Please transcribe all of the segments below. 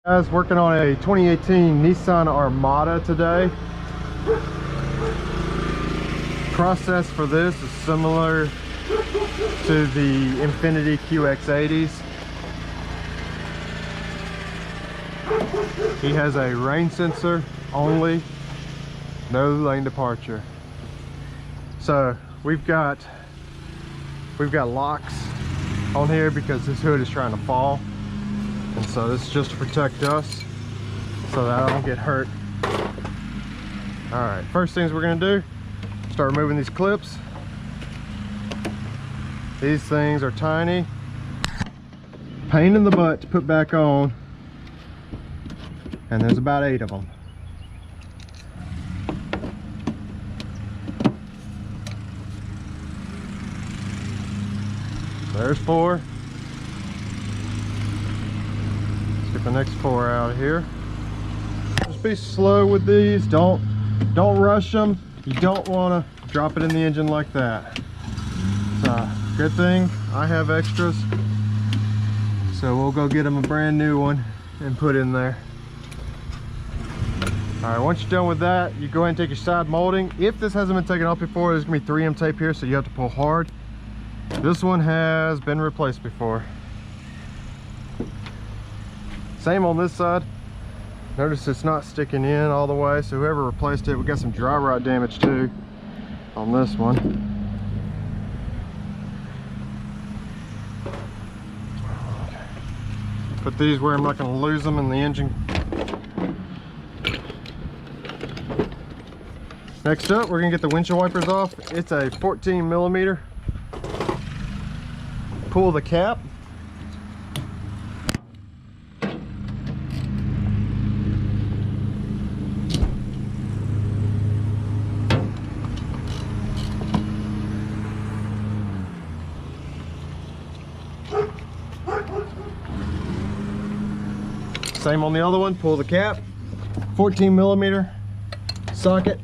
Guys, working on a 2018 Nissan Armada today. Process for this is similar to the Infiniti QX80s. He has a rain sensor only, no lane departure. So we've got locks on here because this hood is trying to fall. And so this is just to protect us so that I don't get hurt. All right, first things we're gonna do, start removing these clips. These things are tiny. Pain in the butt to put back on. And there's about 8 of them. There's 4. Get the next 4 out of here. Just be slow with these. Don't rush them. You don't want to drop it in the engine like that. So good thing I have extras, so we'll go get them a brand new one and put in there. All right, once you're done with that, you go ahead and take your side molding. If this hasn't been taken off before, there's gonna be 3M tape here, so you have to pull hard. This one has been replaced before. Same on this side. Notice it's not sticking in all the way, so whoever replaced it, we got some dry rot damage too on this one. Okay. Put these where I'm not going to lose them in the engine. Next up, we're going to get the windshield wipers off. It's a 14mm. Pull the cap. Same on the other one, pull the cap, 14mm socket.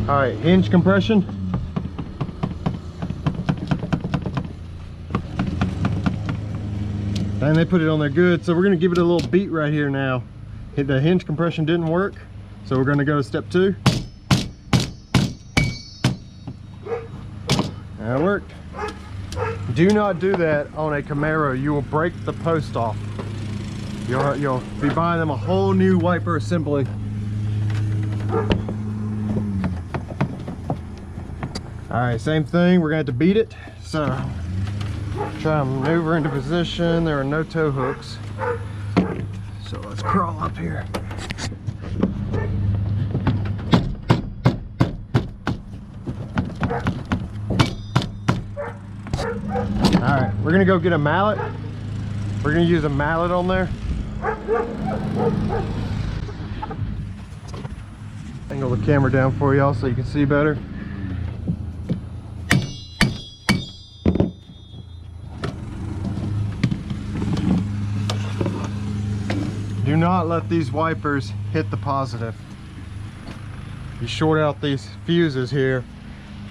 All right, hinge compression. And they put it on there good, so we're going to give it a little beat right here now. The hinge compression didn't work, so we're going to go to step 2. That worked. Do not do that on a Camaro. You will break the post off. You'll be buying them a whole new wiper assembly. All right, same thing. We're going to have to beat it. So try and maneuver into position. There are no tow hooks, so let's crawl up here. All right, we're gonna go get a mallet. We're gonna use a mallet on there. Angle the camera down for y'all so you can see better. Do not let these wipers hit the positive. You short out these fuses here.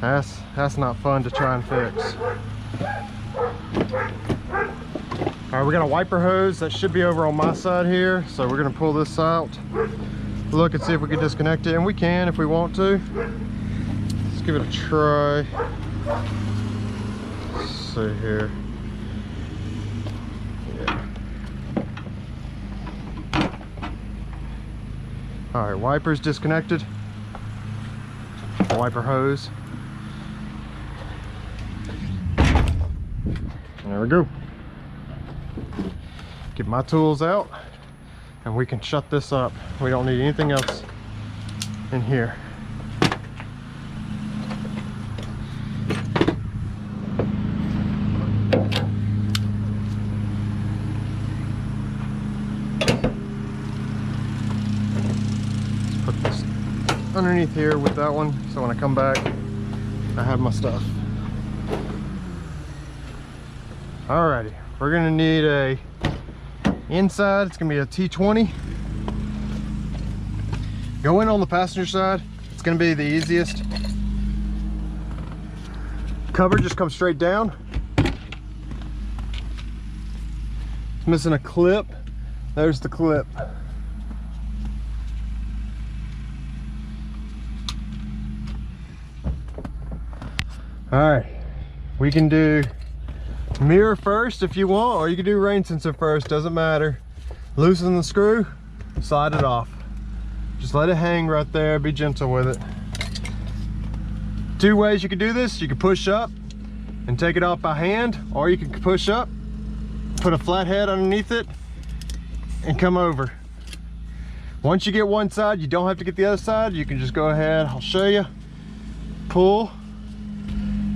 That's not fun to try and fix. All right, we got a wiper hose that should be over on my side here. So we're gonna pull this out, look and see if we can disconnect it, and we can if we want to. Let's give it a try. Let's see here. All right, wipers disconnected. Wiper hose. There we go. Get my tools out and we can shut this up. We don't need anything else in here. Underneath here with that one, so when I come back I have my stuff. Alrighty, we're gonna need a Inside, it's gonna be a T20. Go in on the passenger side. It's gonna be the easiest. Cover just comes straight down. It's missing a clip. There's the clip. All right, we can do mirror first if you want, or you can do rain sensor first, doesn't matter. Loosen the screw, slide it off. Just let it hang right there, be gentle with it. Two ways you can do this. You can push up and take it off by hand, or you can push up, put a flat head underneath it, and come over. Once you get one side, you don't have to get the other side. You can just go ahead, I'll show you. Pull,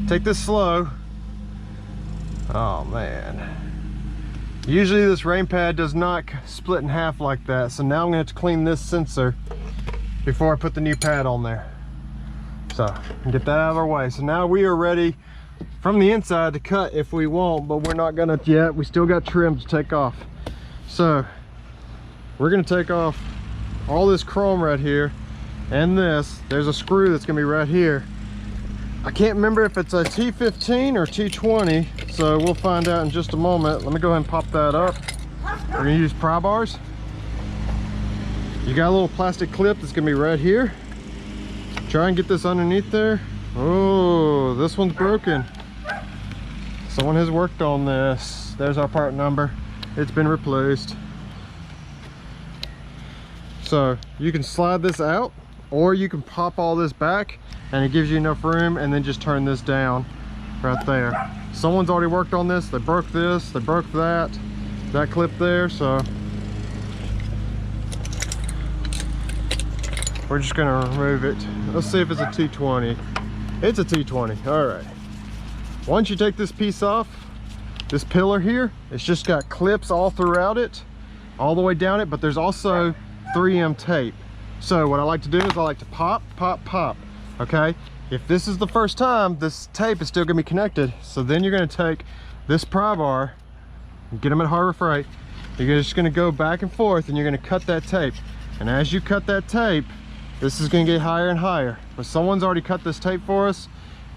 take this slow. Oh man. Usually this rain pad does not split in half like that, so now I'm gonna have to clean this sensor before I put the new pad on there. So get that out of our way. So now we are ready from the inside to cut if we want, but we're not gonna yet. We still got trim to take off. So we're gonna take off all this chrome right here and this. There's a screw that's gonna be right here. I can't remember if it's a T15 or T20, so we'll find out in just a moment. Let me go ahead and pop that up. We're gonna use pry bars. You got a little plastic clip that's gonna be right here. Try and get this underneath there. Oh, this one's broken. Someone has worked on this. There's our part number. It's been replaced. So you can slide this out, or you can pop all this back and it gives you enough room, and then just turn this down right there. Someone's already worked on this. They broke this, they broke that clip there, so we're just gonna remove it. Let's see if it's a T20. It's a T20. All right. Once you take this piece off, this pillar here, it's just got clips all throughout it, all the way down it, but there's also 3M tape. So what I like to do is I like to pop, pop, pop. Okay, if this is the first time, this tape is still gonna be connected. So then you're gonna take this pry bar and get them at Harbor Freight. You're just gonna go back and forth and you're gonna cut that tape. And as you cut that tape, this is gonna get higher and higher. But someone's already cut this tape for us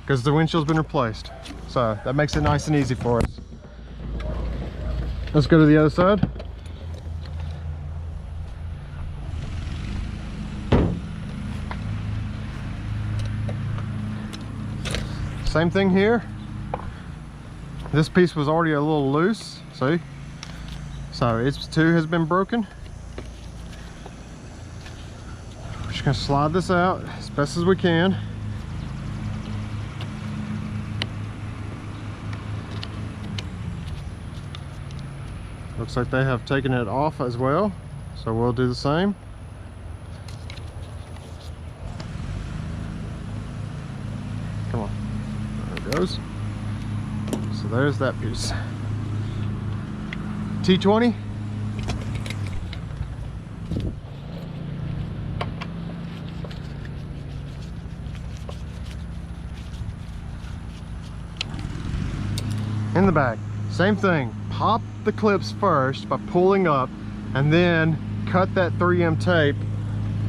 because the windshield's been replaced. So that makes it nice and easy for us. Let's go to the other side. Same thing here. This piece was already a little loose, see? So its too has been broken. We're just gonna slide this out as best as we can. Looks like they have taken it off as well, so we'll do the same. Come on. Goes. So there's that piece. T20. In the back, same thing. Pop the clips first by pulling up, and then cut that 3M tape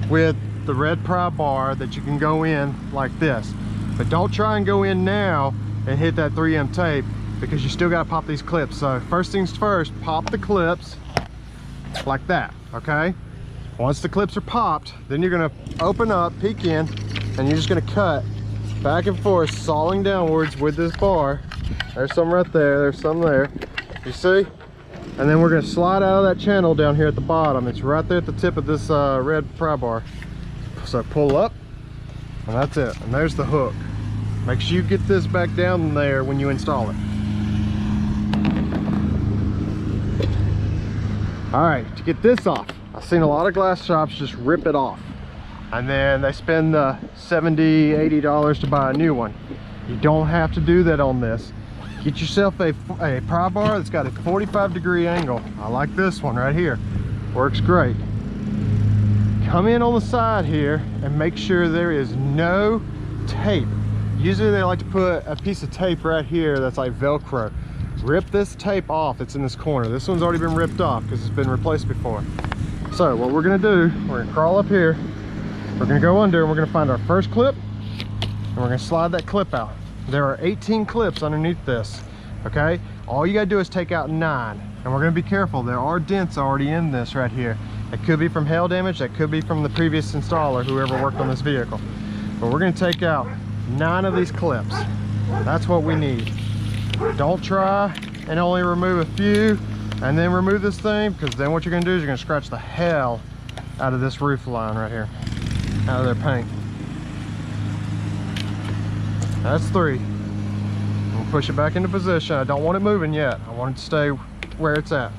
with the red pry bar that you can go in like this. But don't try and go in now and hit that 3M tape, because you still got to pop these clips. So first things first, pop the clips like that, okay? Once the clips are popped, then you're going to open up, peek in, and you're just going to cut back and forth, sawing downwards with this bar. There's some right there, there's some there, you see? And then we're going to slide out of that channel down here at the bottom. It's right there at the tip of this red pry bar. So pull up, and that's it. And there's the hook. Make sure you get this back down there when you install it. All right, to get this off, I've seen a lot of glass shops just rip it off, and then they spend the $70, $80 to buy a new one. You don't have to do that on this. Get yourself a pry bar that's got a 45-degree angle. I like this one right here. Works great. Come in on the side here and make sure there is no tape. Usually they like to put a piece of tape right here that's like Velcro. rip this tape off that's in this corner. This one's already been ripped off because it's been replaced before. So what we're gonna do, we're gonna crawl up here, we're gonna go under, and we're gonna find our first clip, and we're gonna slide that clip out. There are 18 clips underneath this, okay? All you gotta do is take out 9, and we're gonna be careful. There are dents already in this right here. That could be from hail damage, that could be from the previous installer, whoever worked on this vehicle. But we're gonna take out 9 of these clips. That's what we need. Don't try and only remove a few and then remove this thing, because then what you're gonna do is you're gonna scratch the hell out of this roof line right here, out of their paint. That's 3. I'm gonna push it back into position. I don't want it moving yet. I want it to stay where it's at.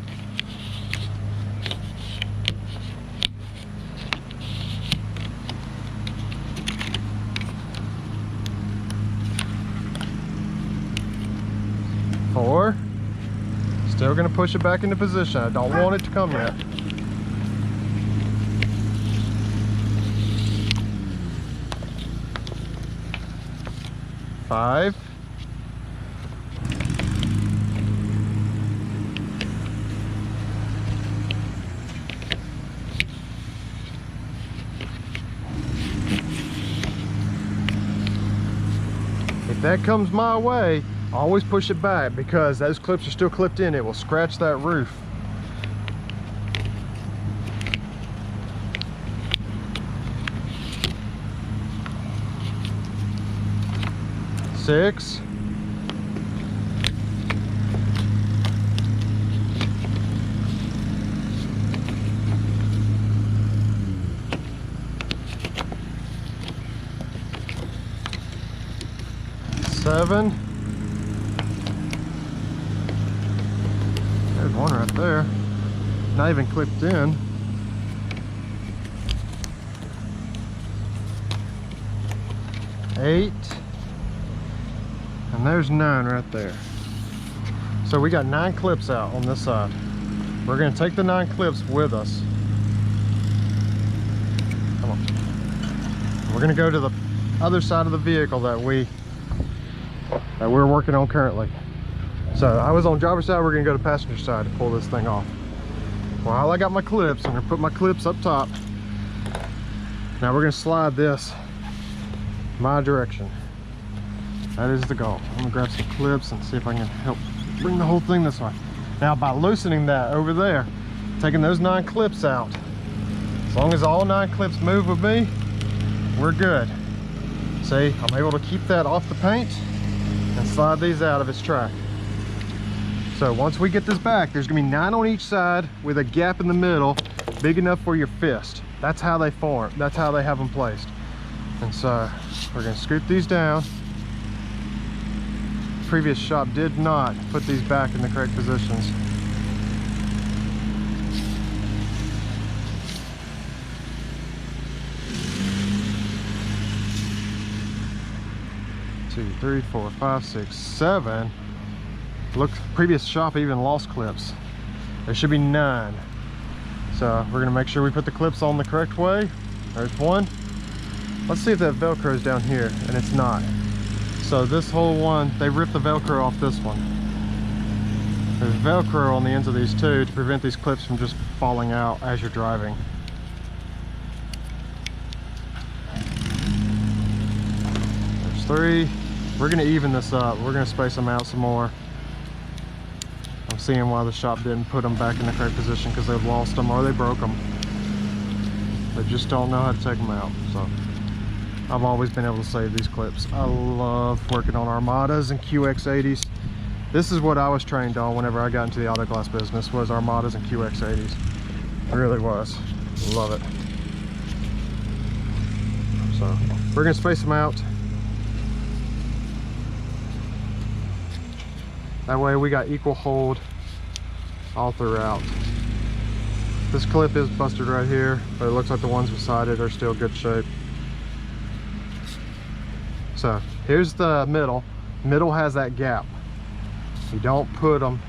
Four. Still gonna push it back into position. I don't want it to come yet. 5. 'If that comes my way, always push it back, because those clips are still clipped in. It will scratch that roof. 6. 7. There's one right there. Not even clipped in. 8. And there's 9 right there. So we got 9 clips out on this side. We're going to take the 9 clips with us. Come on. We're going to go to the other side of the vehicle that we're working on currently. So I was on driver's side, we're going to go to passenger side to pull this thing off. While I got my clips, I'm going to put my clips up top. Now we're going to slide this my direction. That is the goal. I'm gonna grab some clips and see if I can help bring the whole thing this way. Now by loosening that over there, taking those 9 clips out, as long as all 9 clips move with me, we're good. See, I'm able to keep that off the paint and slide these out of its track. So once we get this back, there's gonna be 9 on each side with a gap in the middle big enough for your fist. That's how they form. That's how they have them placed. And so we're gonna scoot these down. Previous shop did not put these back in the correct positions. Two, 3, 4, 5, 6, 7. Look, previous shop even lost clips. There should be 9. So we're gonna make sure we put the clips on the correct way. There's 1. Let's see if that Velcro is down here, and it's not. So this whole one, they ripped the Velcro off this one. There's Velcro on the ends of these too to prevent these clips from just falling out as you're driving. There's 3. We're gonna even this up. We're gonna space them out some more. I'm seeing why the shop didn't put them back in the correct position, because they've lost them or they broke them. They just don't know how to take them out. So I've always been able to save these clips. I love working on Armadas and QX80s. This is what I was trained on whenever I got into the auto glass business, was Armadas and QX80s. It really was. Love it. So we're gonna space them out. That way we got equal hold all throughout. This clip is busted right here, but it looks like the ones beside it are still good shape. So here's the middle. Middle has that gap. You don't put them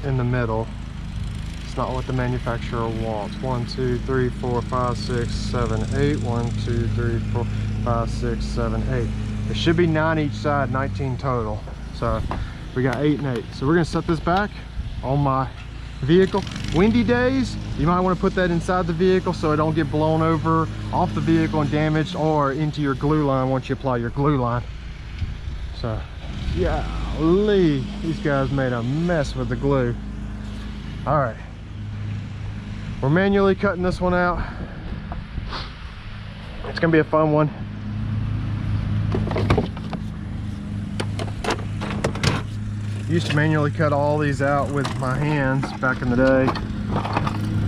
in the middle. It's not what the manufacturer wants. 1, 2, 3, 4, 5, 6, 7, 8. 1, 2, 3, 4, 5, 6, 7, 8. There should be 9 each side, 19 total. So We got 8 and 8. So we're gonna set this back on my vehicle. Windy days, you might want to put that inside the vehicle so it don't get blown over off the vehicle and damaged, or into your glue line once you apply your glue line. So golly, these guys made a mess with the glue. All right, we're manually cutting this one out. It's gonna be a fun one. Used to manually cut all these out with my hands back in the day.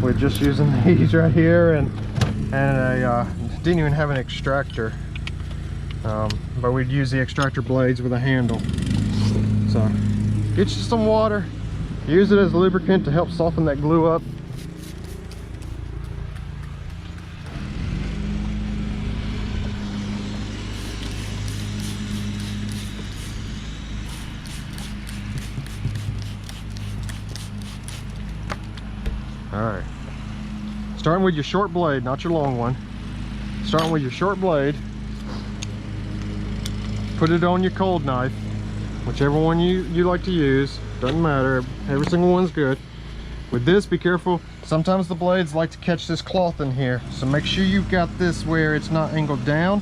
We're just using these right here, and a didn't even have an extractor, but we'd use the extractor blades with a handle. So get you some water, use it as a lubricant to help soften that glue up. All right, starting with your short blade, not your long one. Starting with your short blade, put it on your cold knife, whichever one you like to use, doesn't matter, every single one's good. With this, be careful, sometimes the blades like to catch this cloth in here, so make sure you've got this where it's not angled down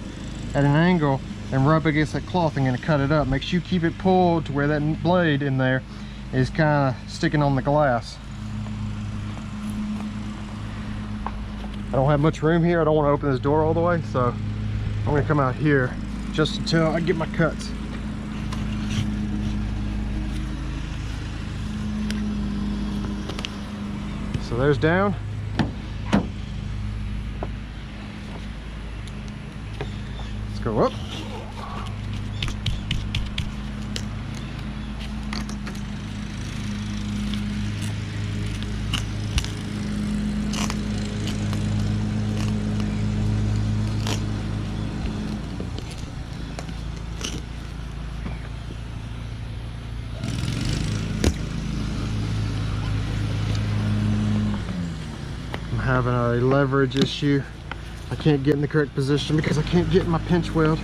at an angle and rub against that cloth and gonna cut it up. Make sure you keep it pulled to where that blade in there is kind of sticking on the glass. I don't have much room here. I don't want to open this door all the way, so I'm going to come out here just until I get my cuts. So there's down. Let's go up. Having a leverage issue. I can't get in the correct position because I can't get in my pinch weld.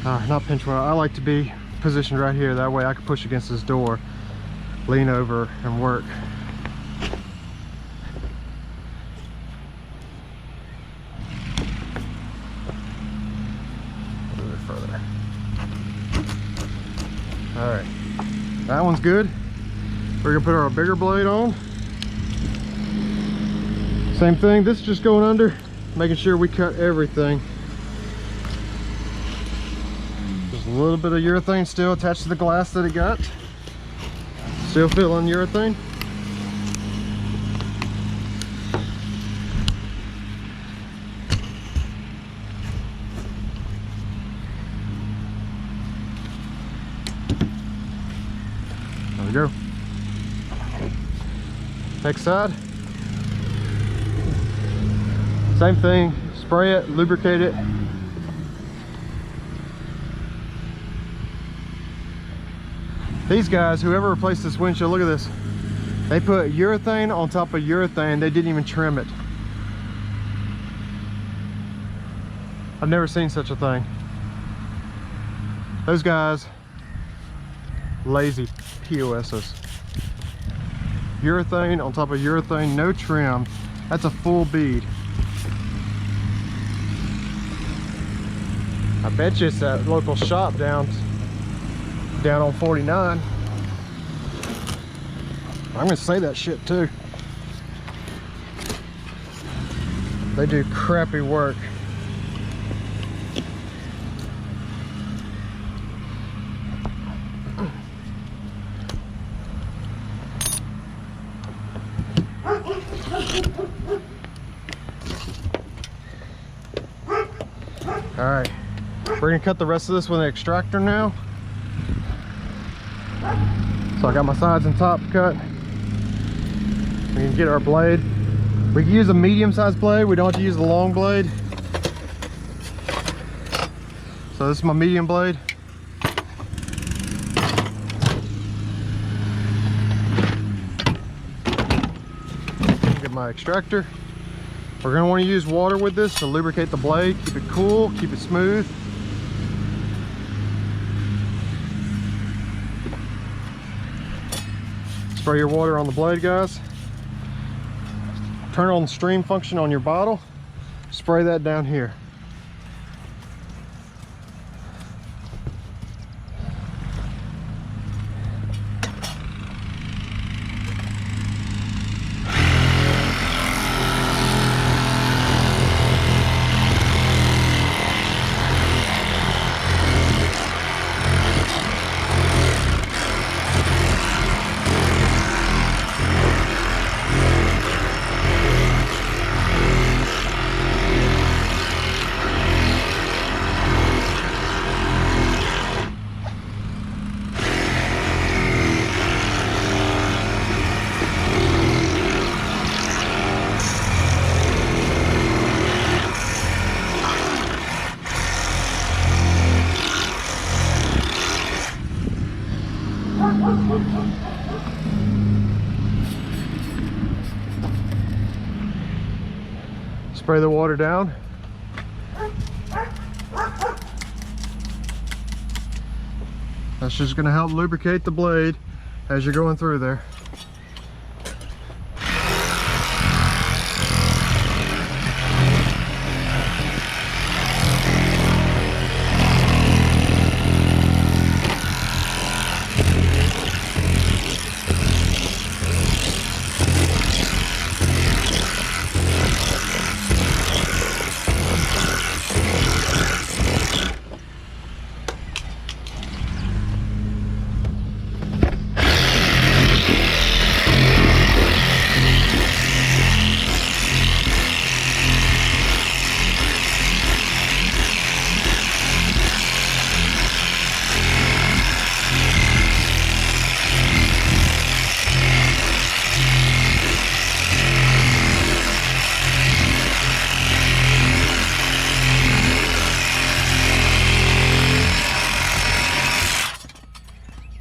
Not pinch weld. I like to be positioned right here. That way I can push against this door, lean over, and work. A little bit further. All right, that one's good. We're gonna put our bigger blade on. Same thing, this is just going under, making sure we cut everything. There's a little bit of urethane still attached to the glass that it got. Still feeling urethane. There we go. Next side, same thing, spray it, lubricate it. These guys, whoever replaced this windshield, look at this. They put urethane on top of urethane. They didn't even trim it. I've never seen such a thing. Those guys, lazy POSs. Urethane on top of urethane, no trim. That's a full bead. I bet you it's that local shop down on 49. I'm gonna say that shit too. They do crappy work. All right, we're gonna cut the rest of this with an extractor now. So I got my sides and top cut. We can get our blade. We can use a medium-sized blade. We don't have to use the long blade. So this is my medium blade. Get my extractor. We're going to want to use water with this to lubricate the blade, keep it cool, keep it smooth. Spray your water on the blade, guys. Turn on the stream function on your bottle. Spray that down here. Spray the water down. That's just going to help lubricate the blade as you're going through there.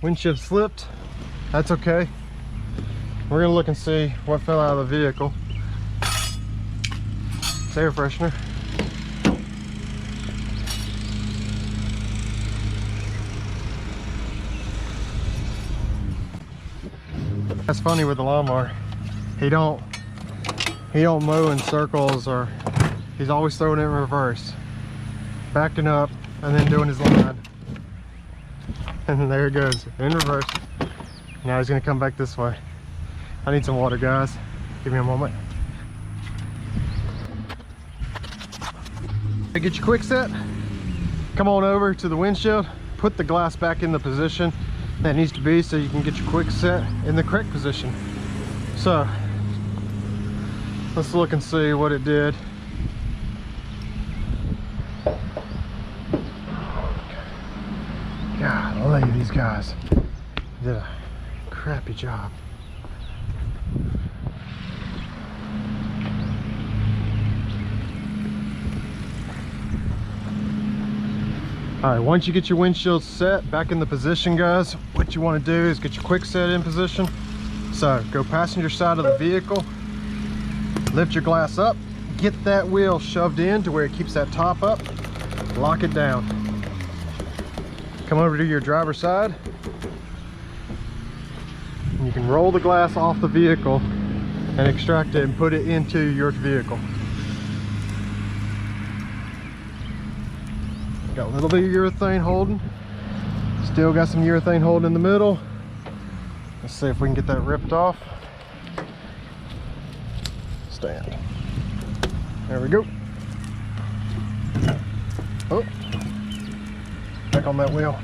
Windshield slipped. That's okay. We're gonna look and see what fell out of the vehicle. It's air freshener. That's funny with the lawnmower. He don't mow in circles, or he's always throwing it in reverse, backing up and then doing his line. And there it goes, in reverse. Now he's gonna come back this way. I need some water, guys. Give me a moment. Get your Quickset. Come on over to the windshield. Put the glass back in the position that needs to be so you can get your Quickset in the correct position. So, let's look and see what it did. Golly, these guys did a crappy job. All right, once you get your windshield set back in the position, guys, what you want to do is get your Quickset in position. So go passenger side of the vehicle, lift your glass up, get that wheel shoved in to where it keeps that top up, lock it down. Come over to your driver's side, and you can roll the glass off the vehicle and extract it and put it into your vehicle. Got a little bit of urethane holding. Still got some urethane holding in the middle. Let's see if we can get that ripped off. Stand. There we go. Oh. Back on that wheel.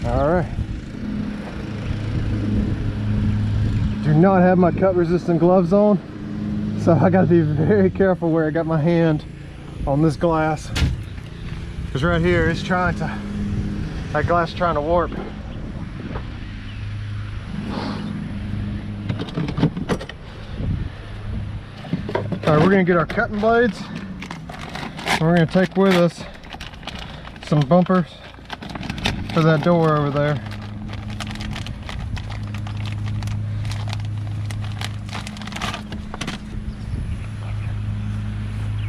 All right. Do not have my cut resistant gloves on, so I got to be very careful where I got my hand on this glass, because right here it's trying to, that glass is trying to warp. All right, we're gonna get our cutting blades, and we're gonna take with us some bumpers for that door over there.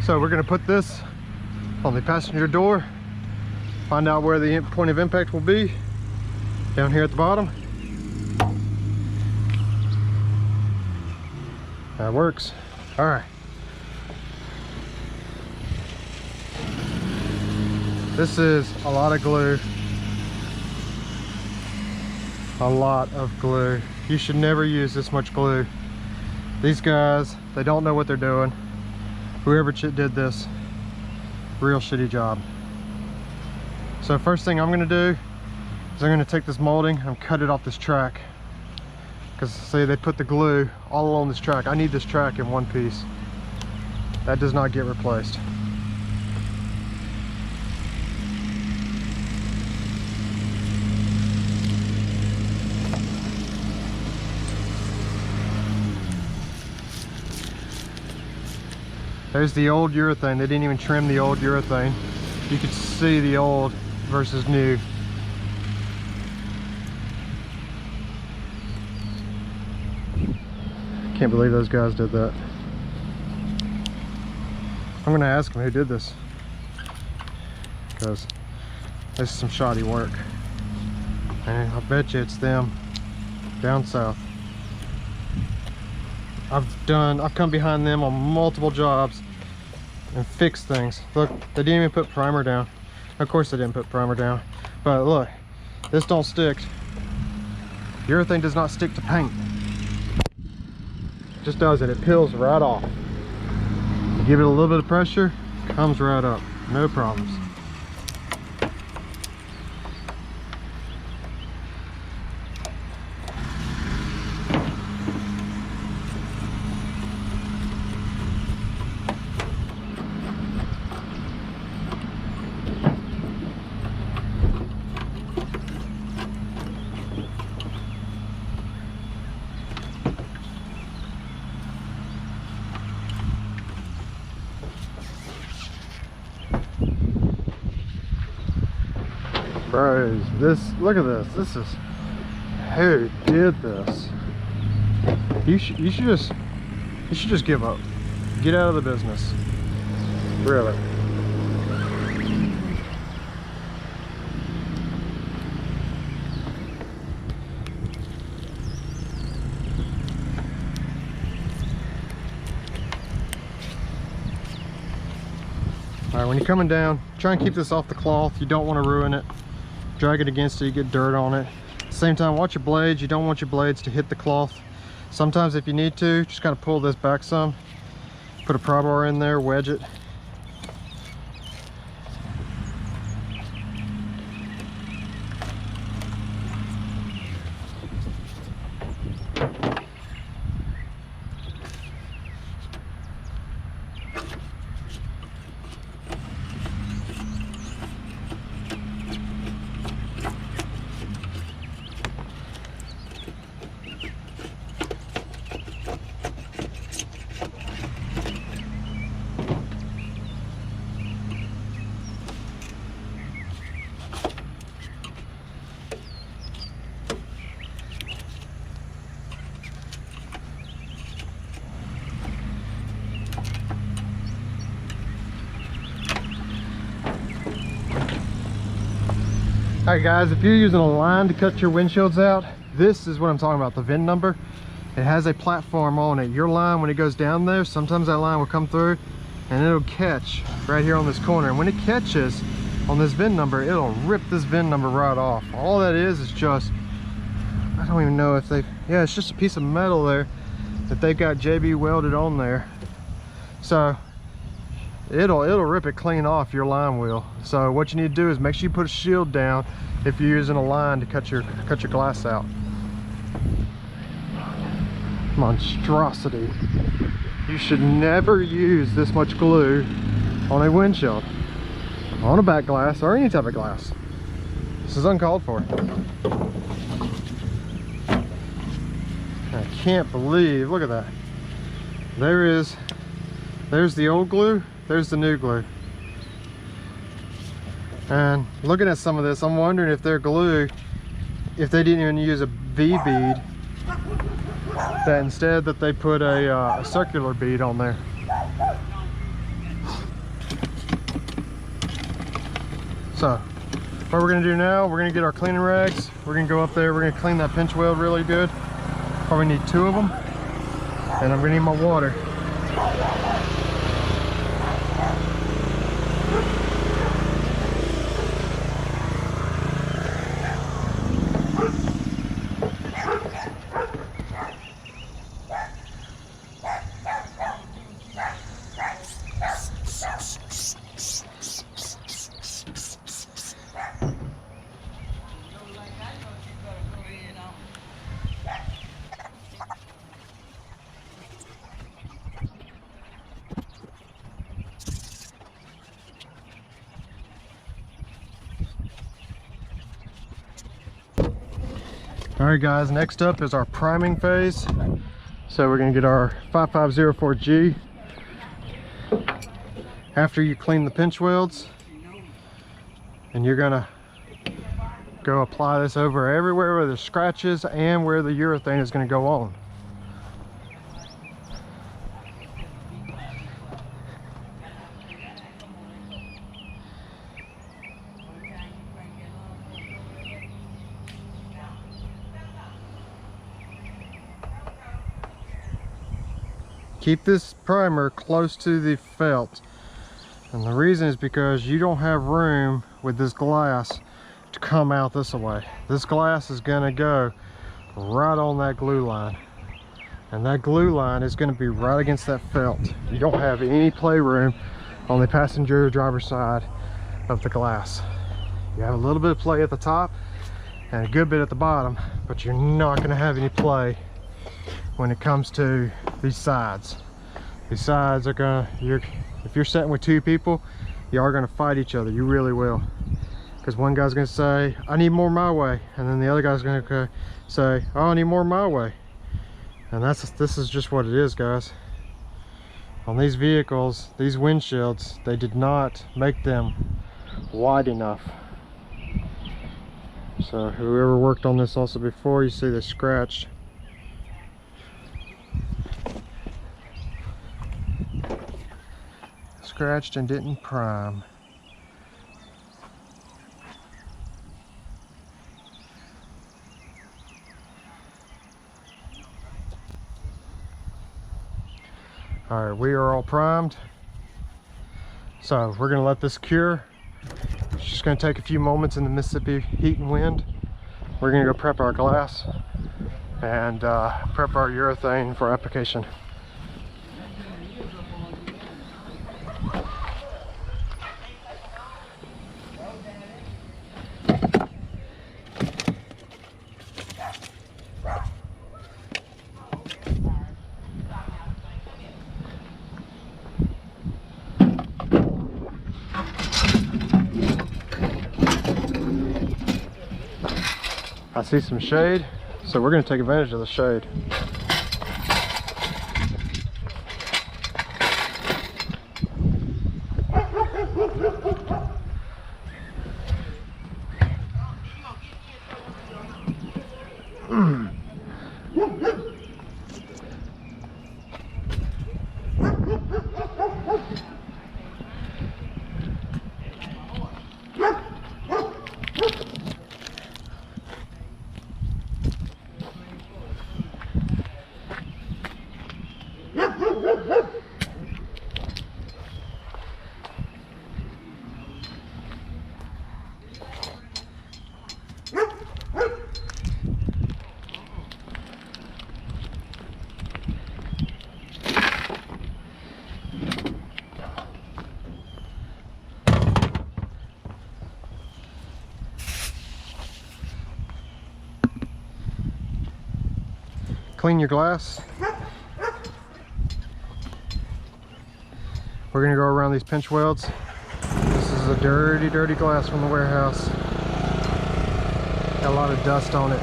So we're gonna put this on the passenger door, find out where the point of impact will be down here at the bottom. That works. All right. This is a lot of glue. A lot of glue. You should never use this much glue. These guys, they don't know what they're doing. Whoever did this, real shitty job. So first thing I'm gonna do is I'm gonna take this molding and cut it off this track. Because see, they put the glue all along this track. I need this track in one piece. That does not get replaced. There's the old urethane. They didn't even trim the old urethane. You could see the old versus new. Can't believe those guys did that. I'm gonna ask them who did this, because this is some shoddy work. And I bet you it's them down south. I've come behind them on multiple jobs and fixed things. Look, they didn't even put primer down. Of course they didn't put primer down. But look, this don't stick. Urethane does not stick to paint. It just doesn't. It peels right off. You give it a little bit of pressure, comes right up. No problems. Bros, look at this. This is, who did this? You should just give up. Get out of the business. Really. All right, when you're coming down, try and keep this off the cloth. You don't want to ruin it. Drag it against it, you get dirt on it. At the same time, watch your blades. You don't want your blades to hit the cloth. Sometimes if you need to, just kind of pull this back some. Put a pry bar in there, wedge it. Alright guys, if you're using a line to cut your windshields out, this is what I'm talking about, the VIN number. It has a platform on it. Your line, when it goes down there, sometimes that line will come through and it'll catch right here on this corner. And when it catches on this VIN number, it'll rip this VIN number right off. All that is just, I don't even know if they, yeah, it's just a piece of metal there that they've got JB welded on there. So it'll rip it clean off your line wheel. So what you need to do is make sure you put a shield down if you're using a line to cut your glass out. Monstrosity. You should never use this much glue on a windshield, on a back glass, or any type of glass. This is uncalled for. I can't believe, look at that. There's the old glue. There's the new glue. And looking at some of this, I'm wondering if their glue, if they didn't even use a V bead, that instead that they put a circular bead on there. So What we're gonna do now, we're gonna get our cleaning rags. We're gonna go up there, we're gonna clean that pinch weld really good. Probably need 2 of them. And I'm gonna need my water. Alright guys, next up is our priming phase. So we're going to get our 5504G. After you clean the pinch welds, and you're going to go apply this over everywhere where there's scratches and where the urethane is going to go on. Keep this primer close to the felt, and the reason is because you don't have room with this glass to come out this way. This glass is going to go right on that glue line, and that glue line is going to be right against that felt. You don't have any playroom on the passenger driver's side of the glass. You have a little bit of play at the top and a good bit at the bottom, but you're not going to have any play when it comes to these sides. These sides are gonna, if you're sitting with 2 people, you are gonna fight each other. You really will, because one guy's gonna say, I need more my way, and then the other guy's gonna say, oh, I need more my way. And this is just what it is, guys. On these vehicles, these windshields, they did not make them wide enough. So whoever worked on this also before, you see they scratched. Scratched and didn't prime. All right, we are all primed. So we're gonna let this cure. It's just gonna take a few moments in the Mississippi heat and wind. We're gonna go prep our glass and prep our urethane for application. I see some shade, so we're going to take advantage of the shade. Clean your glass. We're gonna go around these pinch welds. This is a dirty, dirty glass from the warehouse. Got a lot of dust on it.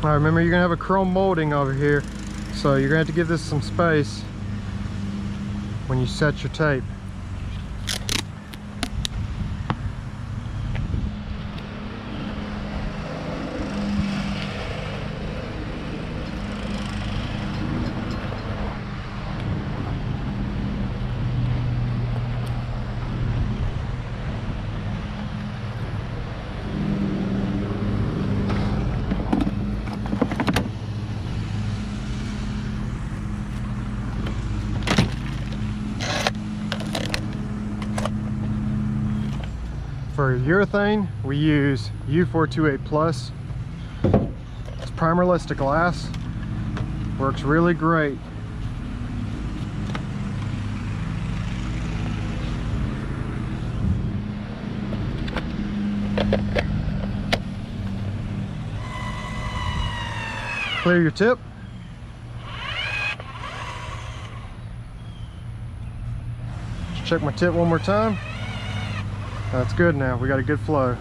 All right, remember you're gonna have a chrome molding over here, so you're gonna have to give this some space when you set your tape. For urethane, we use U428+. It's primerless to glass. Works really great. Clear your tip. Just check my tip one more time. That's good now. We got a good flow.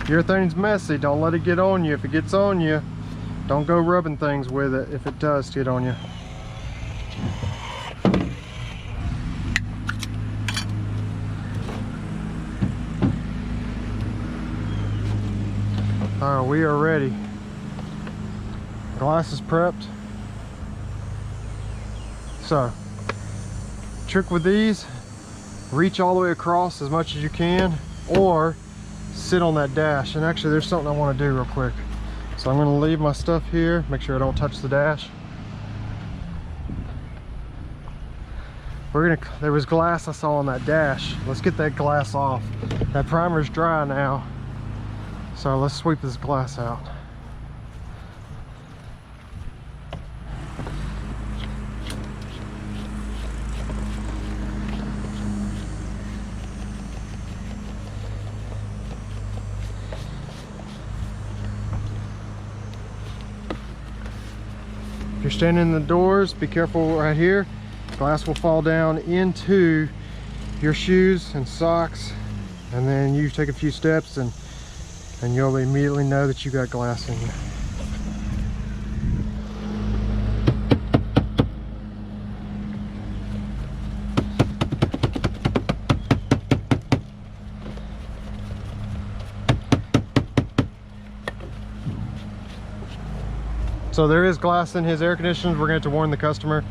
Urethane's messy. Don't let it get on you. If it gets on you, don't go rubbing things with it if it does get on you. Alright, we are ready. Glass is prepped. So, trick with these, reach all the way across as much as you can, or sit on that dash. And actually there's something I want to do real quick. So I'm going to leave my stuff here, make sure I don't touch the dash. There was glass I saw on that dash. Let's get that glass off. That primer's dry now, so let's sweep this glass out. If you're standing in the doors, be careful right here. Glass will fall down into your shoes and socks, and then you take a few steps and you'll immediately know that you got glass in you. So there is glass in his air conditioners. We're going to have to warn the customer,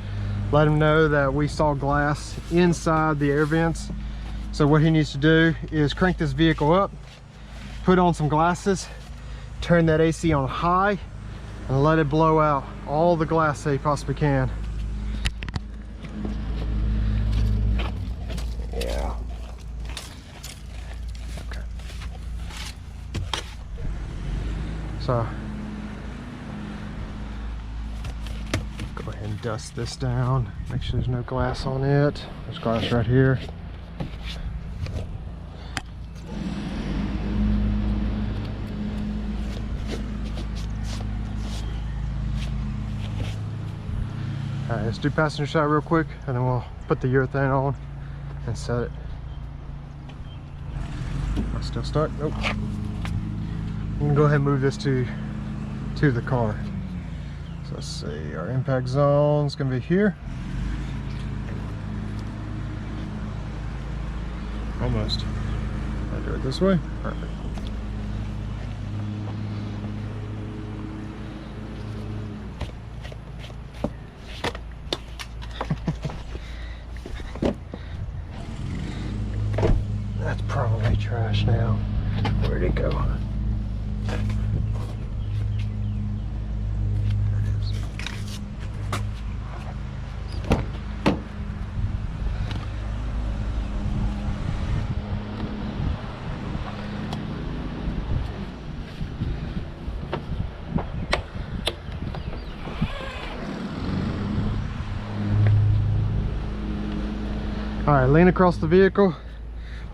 let him know that we saw glass inside the air vents. So what he needs to do is crank this vehicle up, put on some glasses, turn that AC on high, and let it blow out all the glass that he possibly can. Yeah. Okay. So go ahead and dust this down, make sure there's no glass on it. There's glass right here. Alright, let's do passenger side real quick, and then we'll put the urethane on and set it. Am I still stuck? Nope. I'm gonna go ahead and move this to the car. So let's see, our impact zone is gonna be here. Almost. I'll do it this way. Perfect. That's probably trash now. Where'd it go? All right, lean across the vehicle.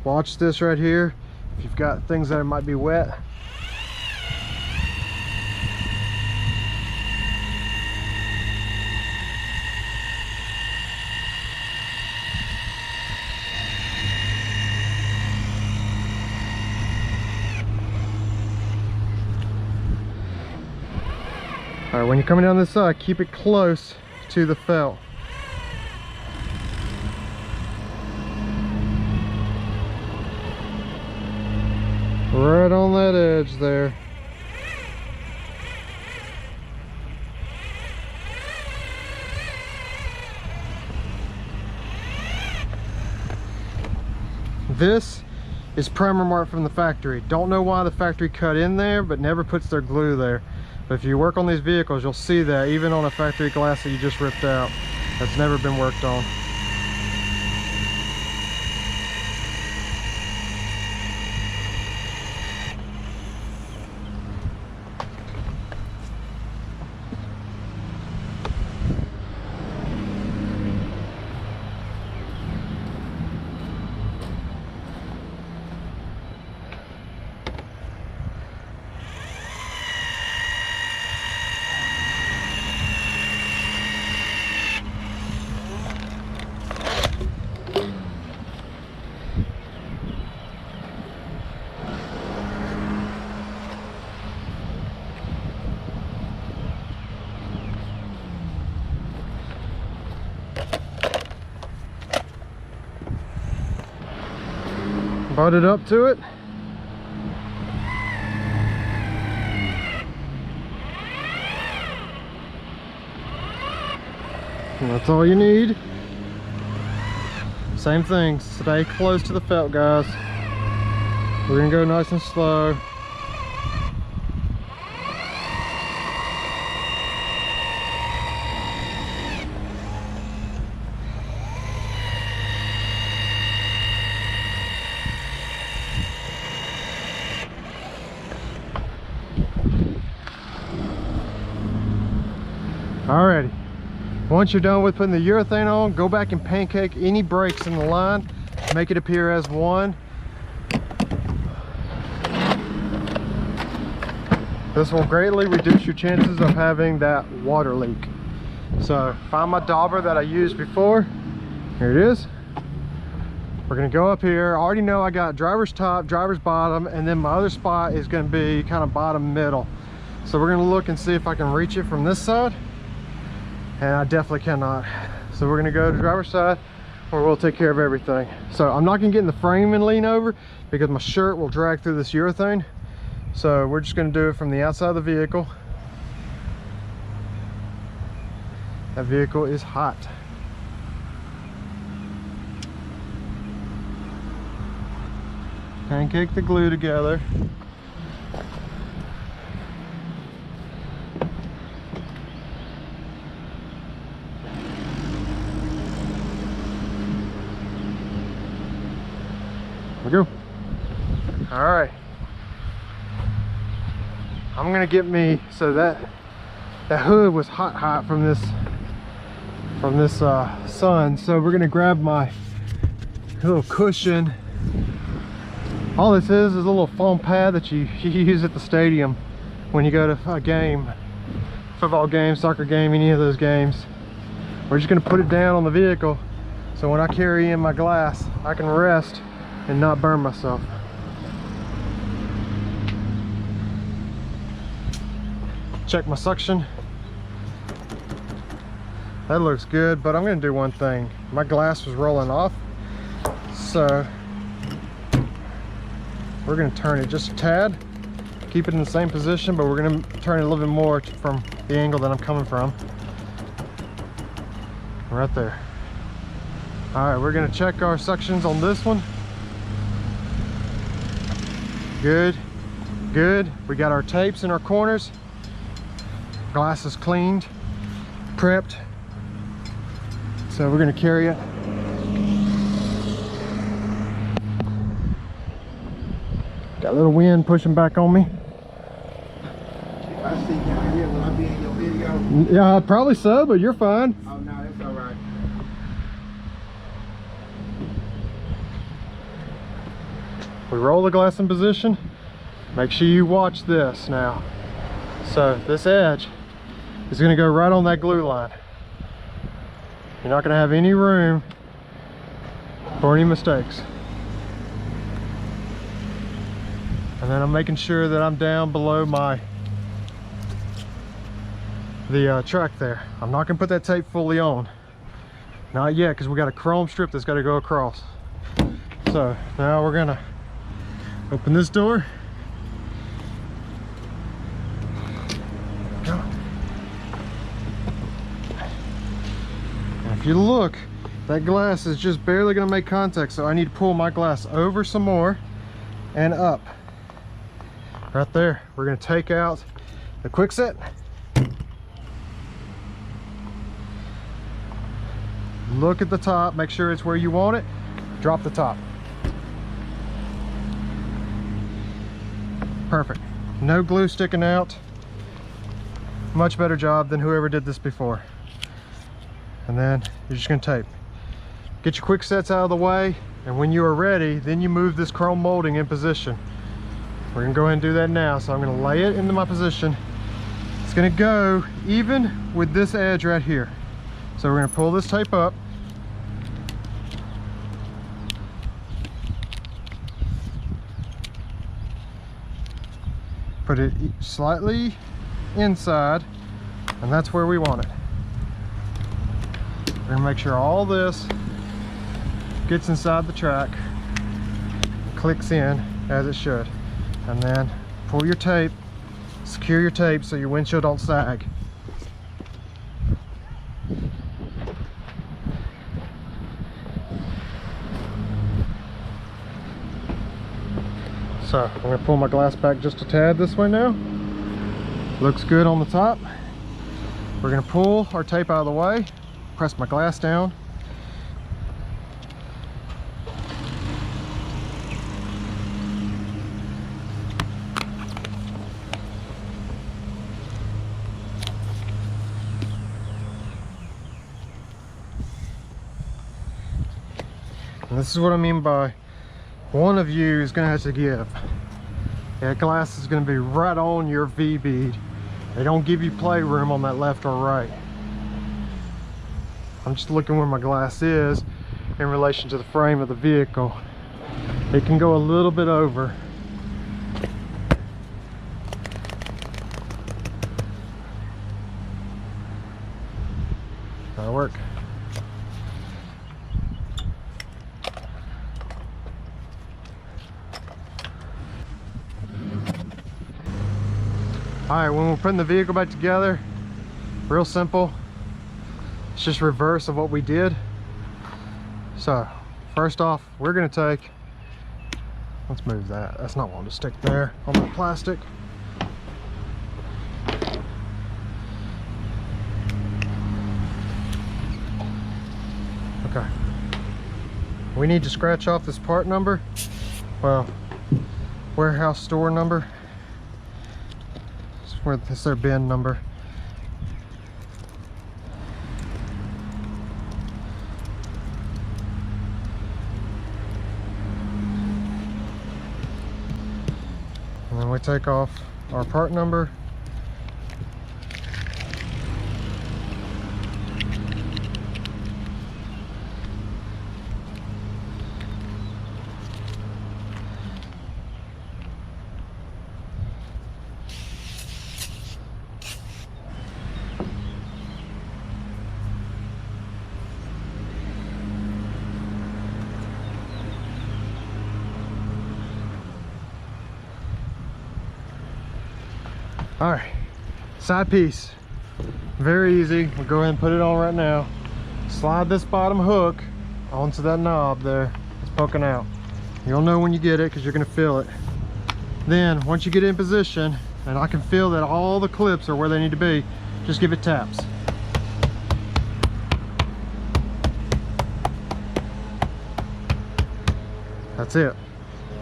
Watch this right here. If you've got things that might be wet, All right, when you're coming down this side, keep it close to the felt. Right on that edge there. This is primer mark from the factory. Don't know why the factory cut in there, but never puts their glue there. But if you work on these vehicles, you'll see that even on a factory glass that you just ripped out, that's never been worked on. Butted up to it. And that's all you need. Same thing, stay close to the felt, guys. We're gonna go nice and slow. Alrighty, once you're done with putting the urethane on, go back and pancake any breaks in the line, make it appear as one. This will greatly reduce your chances of having that water leak. So find my dauber that I used before. Here it is. We're gonna go up here. I already know I got driver's top, driver's bottom, and then my other spot is gonna be kind of bottom middle. So we're gonna look and see if I can reach it from this side. And I definitely cannot. So we're gonna go to driver's side where we'll take care of everything. So I'm not gonna get in the frame and lean over because my shirt will drag through this urethane. So we're just gonna do it from the outside of the vehicle. That vehicle is hot. Pancake the glue together. Go. All right, I'm gonna get me, so that hood was hot from this sun. So we're gonna grab my little cushion. All this is a little foam pad that you use at the stadium when you go to a game, football game, soccer game, any of those games. We're just gonna put it down on the vehicle so when I carry in my glass, I can rest and not burn myself. Check my suction. That looks good, but I'm gonna do one thing. My glass was rolling off, so we're gonna turn it just a tad, keep it in the same position, but we're gonna turn it a little bit more from the angle that I'm coming from. Right there. All right, we're gonna check our suctions on this one. Good, good. We got our tapes in our corners. Glass is cleaned, prepped. So we're gonna carry it. Got a little wind pushing back on me. If I see down here, will I be in your video? Yeah, probably so, but you're fine. Oh no, that's all right. We roll the glass in position. Make sure you watch this now. So this edge is gonna go right on that glue line. You're not gonna have any room for any mistakes. And then I'm making sure that I'm down below my the track there. I'm not gonna put that tape fully on. Not yet, because we got a chrome strip that's got to go across. So now we're gonna open this door. Go. And if you look, that glass is just barely gonna make contact, so I need to pull my glass over some more and up. Right there, we're gonna take out the Quickset. Look at the top, make sure it's where you want it. Drop the top. Perfect. No glue sticking out. Much better job than whoever did this before. And then you're just gonna tape. Get your Quicksets out of the way, and when you are ready, then you move this chrome molding in position. We're gonna go ahead and do that now. So I'm gonna lay it into my position. It's gonna go even with this edge right here. So we're gonna pull this tape up. Put it slightly inside, and that's where we want it. We're gonna make sure all this gets inside the track, clicks in as it should. And then pull your tape, secure your tape so your windshield don't sag. So I'm going to pull my glass back just a tad this way now. Looks good on the top. We're going to pull our tape out of the way, press my glass down. And this is what I mean by one of you is going to have to give. That glass is going to be right on your V bead. They don't give you playroom on that left or right. I'm just looking where my glass is in relation to the frame of the vehicle. It can go a little bit over. That'll work. Alright, when we're putting the vehicle back together, real simple. It's just reverse of what we did. So, first off, we're going to take, let's move that. That's not wanting to stick there on that plastic. Okay. We need to scratch off this part number. Well, warehouse store number. It's their bin number. And then we take off our part number. All right, side piece, very easy. We'll go ahead and put it on right now. Slide this bottom hook onto that knob there. It's poking out. You'll know when you get it because you're gonna feel it. Then once you get it in position, and I can feel that all the clips are where they need to be, just give it taps. That's it.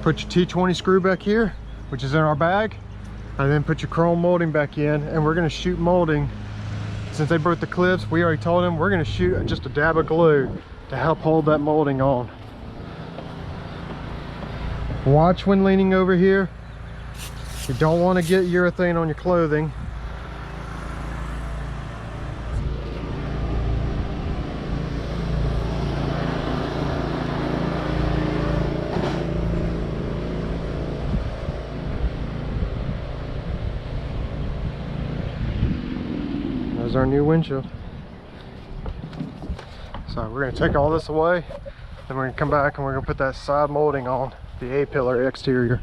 Put your T20 screw back here, which is in our bag. And then put your chrome molding back in, and we're gonna shoot molding. Since they broke the clips, we already told them we're gonna shoot just a dab of glue to help hold that molding on. Watch when leaning over here. You don't wanna get urethane on your clothing. There's our new windshield. So we're going to take all this away, then we're going to come back and we're going to put that side molding on the A-pillar exterior.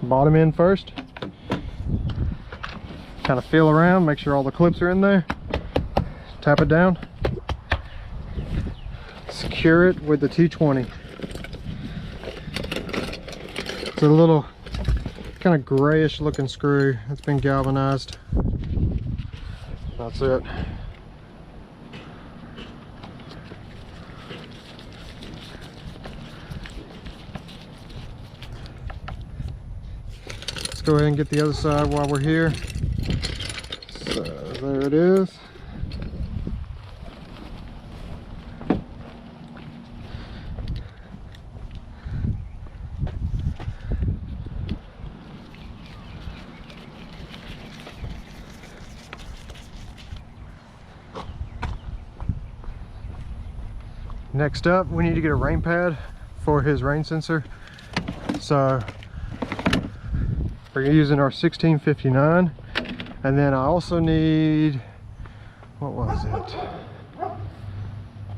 Bottom end first. Kind of feel around, make sure all the clips are in there. Tap it down. Secure it with the T20. It's a little kind of grayish looking screw. It's been galvanized. That's it. Let's go ahead and get the other side while we're here. So there it is. Next up, we need to get a rain pad for his rain sensor. So we're using our 1659, and then I also need, what was it?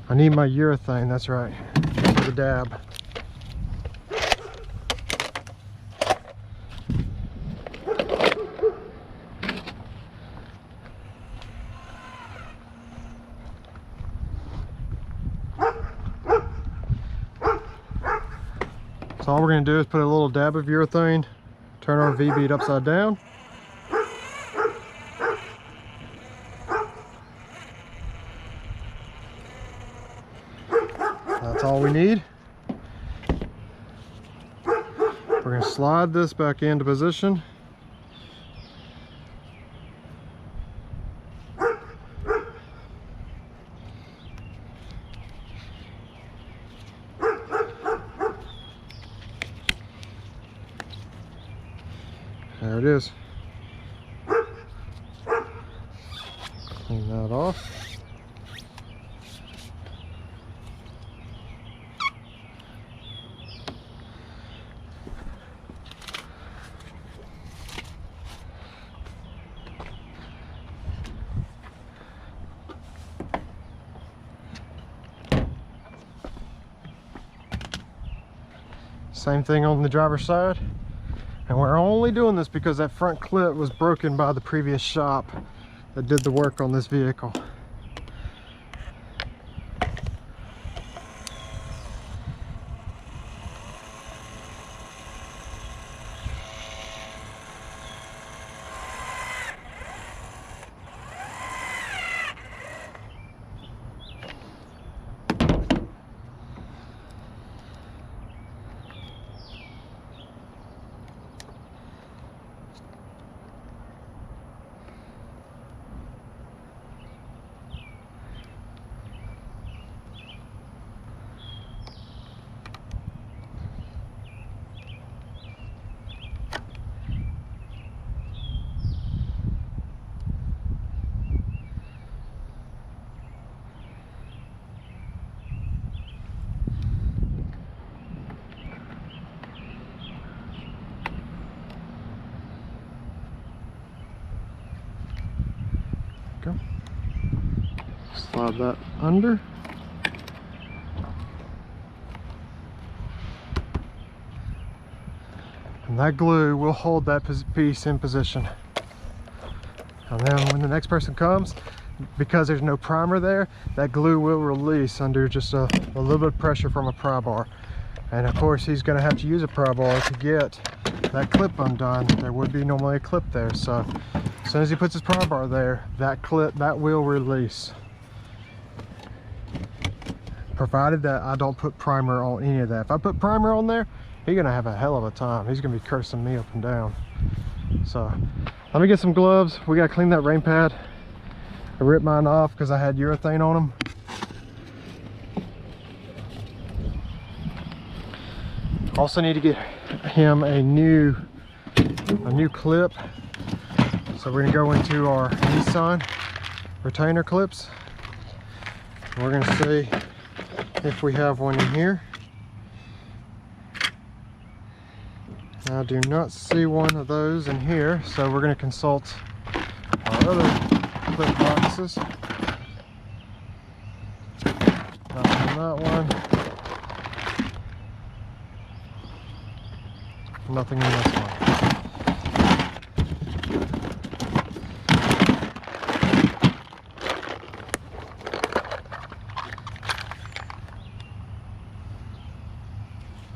I need my urethane, that's right, for the dab. So all we're going to do is put a little dab of urethane, turn our V-bead upside down. That's all we need. We're going to slide this back into position. There it is. Clean that off. Same thing on the driver's side. And we're only doing this because that front clip was broken by the previous shop that did the work on this vehicle. Slide that under. And that glue will hold that piece in position. And then when the next person comes, because there's no primer there, that glue will release under just a little bit of pressure from a pry bar. And of course he's going to have to use a pry bar to get that clip undone. There would be normally a clip there, so as soon as he puts his pry bar there, that clip, that will release. Provided that I don't put primer on any of that. If I put primer on there, he's gonna have a hell of a time. He's gonna be cursing me up and down. So let me get some gloves. We gotta clean that rain pad. I ripped mine off because I had urethane on them. Also need to get him a new a new clip. So we're gonna go into our Nissan retainer clips. We're gonna see if we have one in here. I do not see one of those in here, so we're gonna consult our other clip boxes. Nothing in that one. Nothing in this one.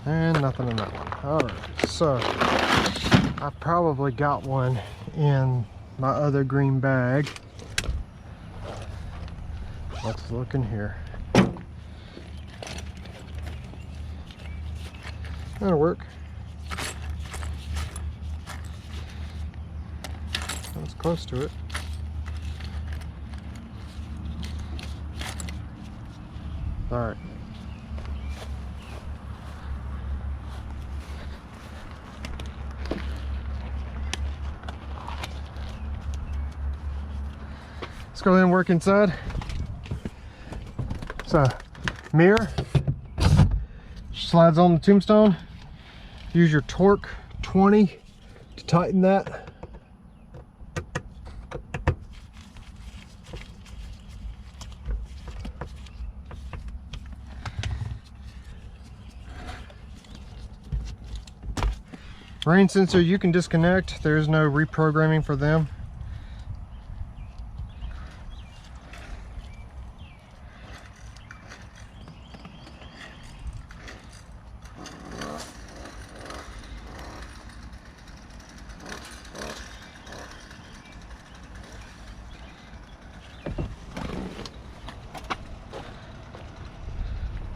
And nothing in that one. Alright, so I probably got one in my other green bag. Let's look in here. That'll work. That's close to it. Alright. Let's go ahead and work inside. So, mirror slides on the tombstone. Use your torque 20 to tighten that. Rain sensor you can disconnect. There is no reprogramming for them.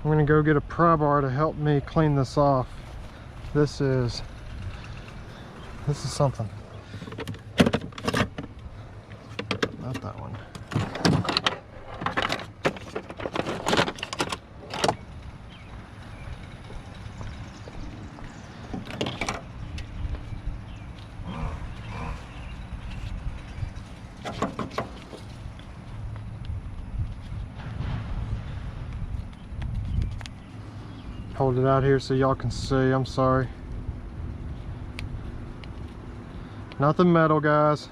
I'm gonna go get a pry bar to help me clean this off. This is something. Not that one. Hold it out here so y'all can see. I'm sorry. Nothing metal, guys.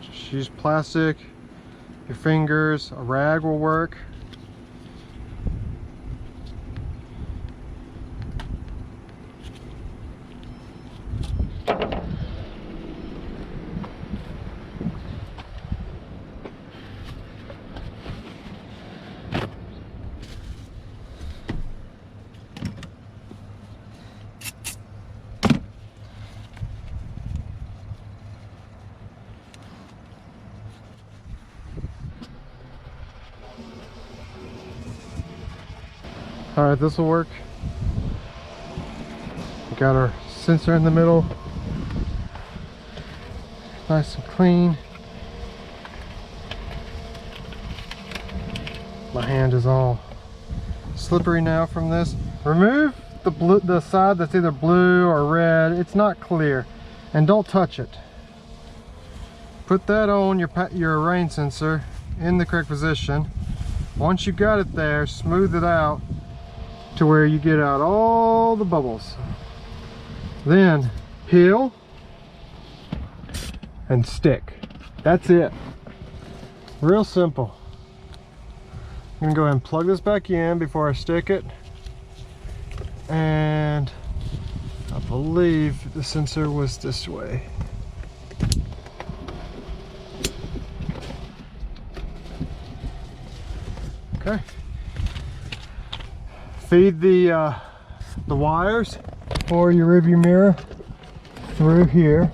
Just use plastic, your fingers, a rag will work. Alright, this will work. We got our sensor in the middle. Nice and clean. My hand is all slippery now from this. Remove the side that's either blue or red. It's not clear. And don't touch it. Put that on your rain sensor in the correct position. Once you got it there, smooth it out to where you get out all the bubbles. Then peel and stick. That's it. Real simple. I'm gonna go ahead and plug this back in before I stick it. And I believe the sensor was this way. Okay. Feed the wires for your rearview mirror through here.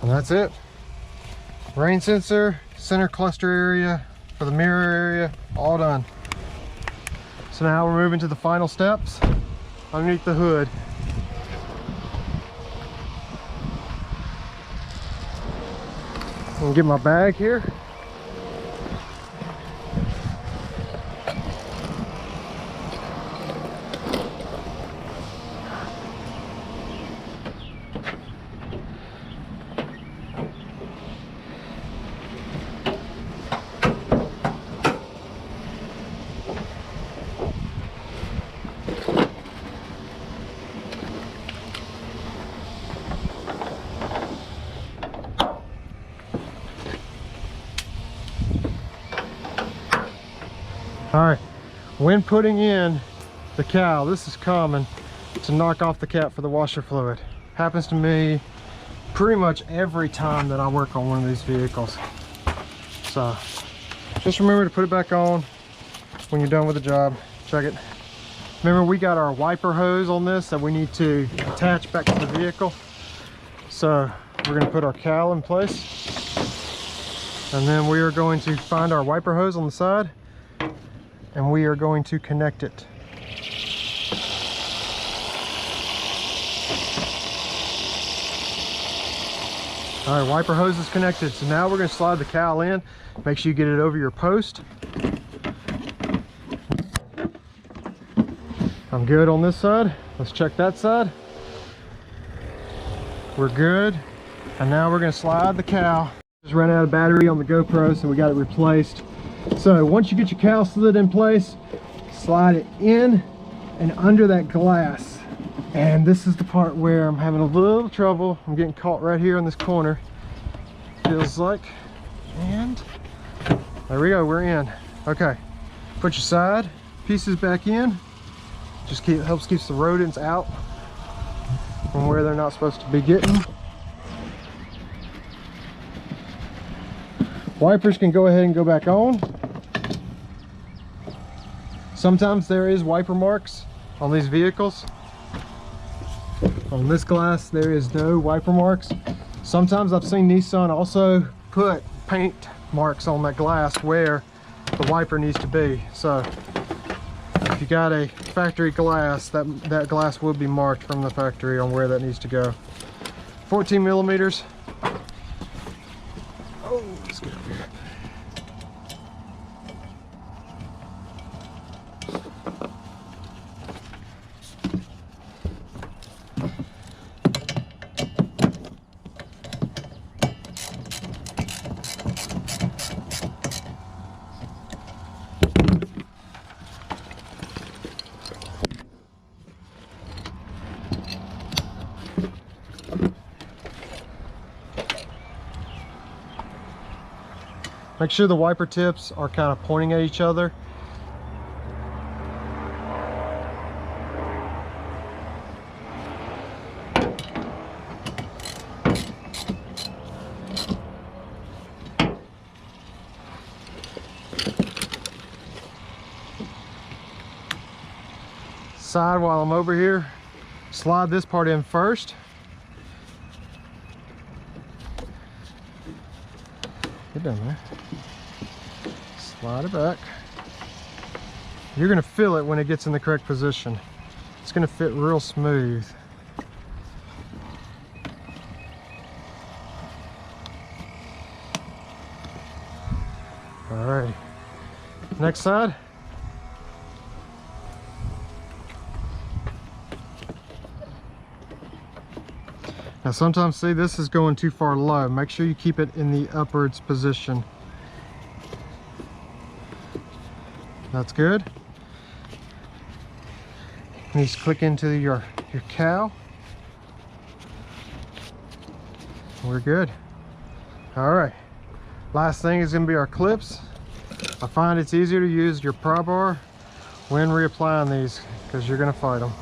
And that's it. Rain sensor, center cluster area for the mirror area, all done. So now we're moving to the final steps underneath the hood. I'm gonna get my bag here. All right, when putting in the cowl, this is common to knock off the cap for the washer fluid. Happens to me pretty much every time that I work on one of these vehicles. So just remember to put it back on when you're done with the job. Check it. Remember, we got our wiper hose on this that we need to attach back to the vehicle. So we're gonna put our cowl in place, and then we are going to find our wiper hose on the side, and we are going to connect it. All right, wiper hose is connected. So now we're going to slide the cowl in. Make sure you get it over your post. I'm good on this side. Let's check that side. We're good. And now we're going to slide the cowl. Just ran out of battery on the GoPro, so we got it replaced. So once you get your cowl slid in place, slide it in and under that glass. And this is the part where I'm having a little trouble. I'm getting caught right here in this corner, feels like. And there we go, we're in. Okay, put your side pieces back in. Just helps keeps the rodents out from where they're not supposed to be getting. Wipers can go ahead and go back on. Sometimes there is wiper marks on these vehicles. On this glass, there is no wiper marks. Sometimes I've seen Nissan also put paint marks on that glass where the wiper needs to be. So if you got a factory glass, that glass will be marked from the factory on where that needs to go. 14 millimeters. Oh, let's get up here. Make sure the wiper tips are kind of pointing at each other. Side while I'm over here, slide this part in first. Get down there. Slide it back. You're going to feel it when it gets in the correct position. It's going to fit real smooth. Alrighty. Next side. Now sometimes, see, this is going too far low. Make sure you keep it in the upwards position. That's good. It needs to click into your cowl. We're good. All right. Last thing is going to be our clips. I find it's easier to use your pry bar when reapplying these because you're going to fight them.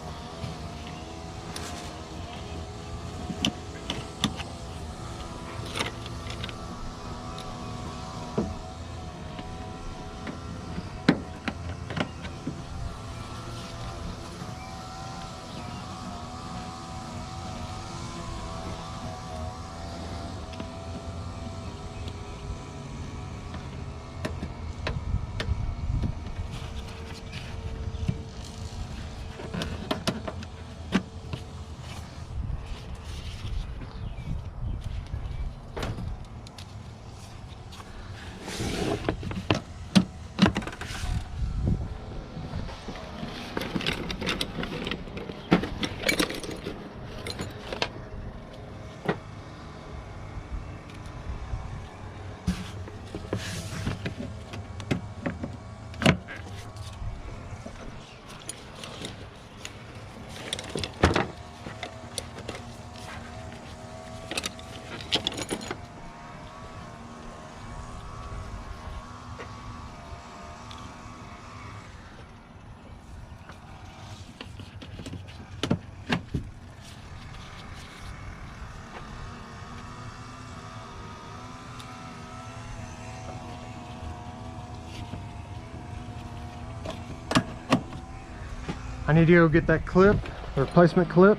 I need to go get that clip, the replacement clip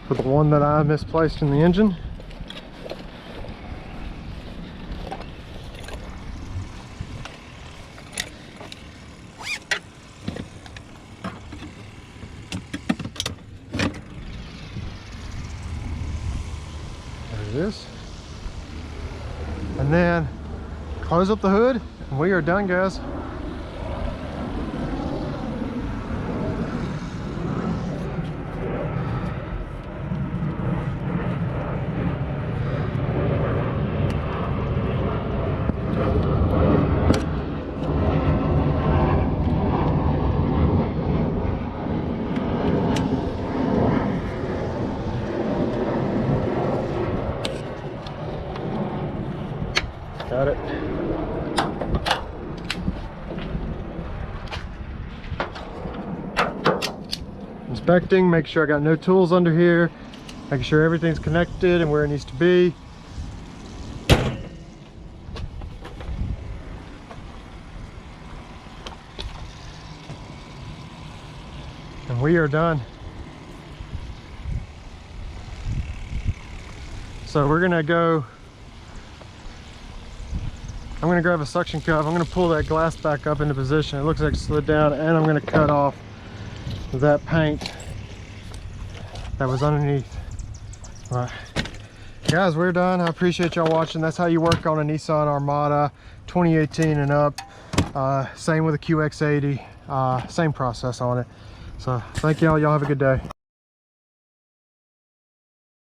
for the one that I misplaced in the engine. There it is. And then close up the hood and we are done, guys. Got it. Inspecting, make sure I got no tools under here, making sure everything's connected and where it needs to be. And we are done. So we're gonna go, I'm gonna grab a suction cup, I'm gonna pull that glass back up into position. It looks like it slid down, and I'm gonna cut off that paint that was underneath. All right, guys, we're done. I appreciate y'all watching. That's how you work on a Nissan Armada 2018 and up. Same with a QX80, same process on it. So thank y'all, y'all have a good day.